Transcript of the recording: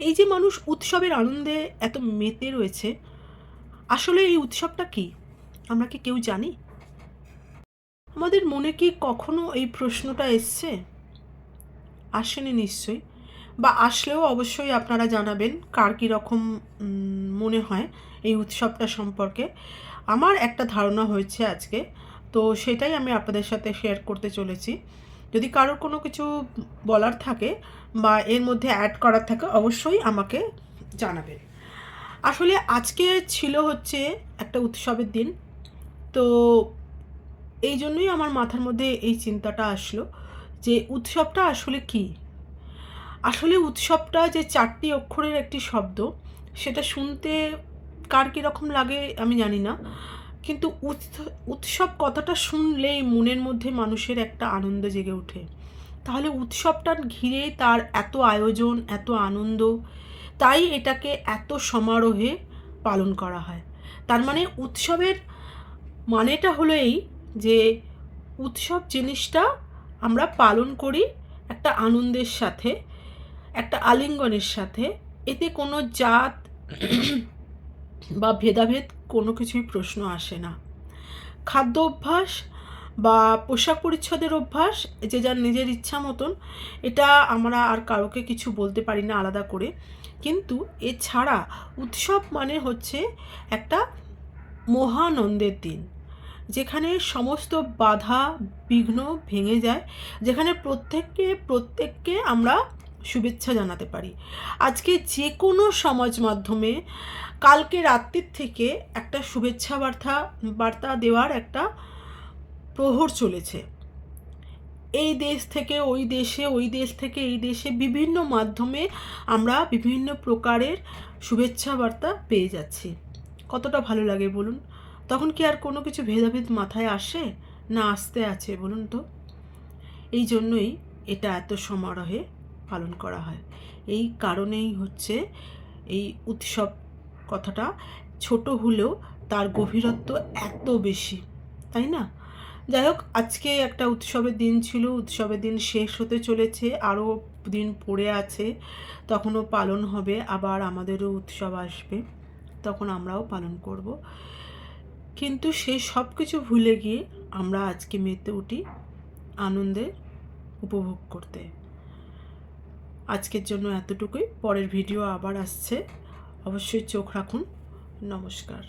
এই যে মানুষ উৎসবের আনন্দে এত মেতে রয়েছে, আসলে এই উৎসবটা কি আমরা কি কেউ জানি? আমাদের মনে কি কখনো এই প্রশ্নটা এসছে? আসেনি নিশ্চয়ই, বা আসলেও অবশ্যই আপনারা জানাবেন কার কীরকম মনে হয় এই উৎসবটা সম্পর্কে। আমার একটা ধারণা হয়েছে আজকে, তো সেটাই আমি আপনাদের সাথে শেয়ার করতে চলেছি। যদি কারোর কোনো কিছু বলার থাকে বা এর মধ্যে অ্যাড করার থাকে, অবশ্যই আমাকে জানাবেন। আসলে আজকে ছিল হচ্ছে একটা উৎসবের দিন। তো এই জন্যই আমার মাথার মধ্যে এই চিন্তাটা আসলো যে উৎসবটা আসলে কী। আসলে উৎসবটা যে 4টি অক্ষরের একটি শব্দ, সেটা শুনতে কার কীরকম লাগে আমি জানি না। কিন্তু উৎসব কথাটা শুনলেই মনের মধ্যে মানুষের একটা আনন্দ জেগে ওঠে। তাহলে উৎসবটা ঘিরেই তার এত আয়োজন, এত আনন্দ, তাই এটাকে এত সমারোহে পালন করা হয়। তার মানে উৎসবের মানেটা হলো এই যে উৎসব জিনিসটা আমরা পালন করি একটা আনন্দের সাথে, একটা আলিঙ্গনের সাথে। এতে কোনো জাত বা ভেদাভেদ কোনো কিছুই প্রশ্ন আসে না। খাদ্য অভ্যাস বা পোশাক পরিচ্ছদের অভ্যাস যে যার নিজের ইচ্ছা মতন, এটা আমরা আর কাউকে কিছু বলতে পারি না আলাদা করে। কিন্তু এছাড়া উৎসব মানে হচ্ছে একটা মহানন্দের দিন, যেখানে সমস্ত বাধা বিঘ্ন ভেঙে যায়, যেখানে প্রত্যেককে আমরা শুভেচ্ছা জানাতে পারি। আজকে যে কোনো সমাজ মাধ্যমে কালকে রাত্রির থেকে একটা শুভেচ্ছা বার্তা দেওয়ার একটা প্রহর চলেছে। এই দেশ থেকে ওই দেশে, ওই দেশ থেকে এই দেশে বিভিন্ন মাধ্যমে আমরা বিভিন্ন প্রকারের শুভেচ্ছা বার্তা পেয়ে যাচ্ছি। কতটা ভালো লাগে বলুন? তখন কি আর কোনো কিছু ভেদাভেদ মাথায় আসে? না আসতে আছে বলুন তো? এই জন্যই এটা এত সমারোহে পালন করা হয়। এই কারণেই হচ্ছে এই উৎসব কথাটা ছোট হলেও তার গভীরত্ব এত বেশি, তাই না? যাই হোক, আজকে একটা উৎসবের দিন ছিল, উৎসবের দিন শেষ হতে চলেছে, আরও দিন পড়ে আছে, তখনও পালন হবে, আবার আমাদেরও উৎসব আসবে, তখন আমরাও পালন করব। কিন্তু সেই সব কিছু ভুলে গিয়ে আমরা আজকে মেতে উঠি আনন্দে উপভোগ করতে। আজকের জন্য এতটুকুই। পরের ভিডিও আবার আসছে, অবশ্যই চোখ রাখুন। নমস্কার।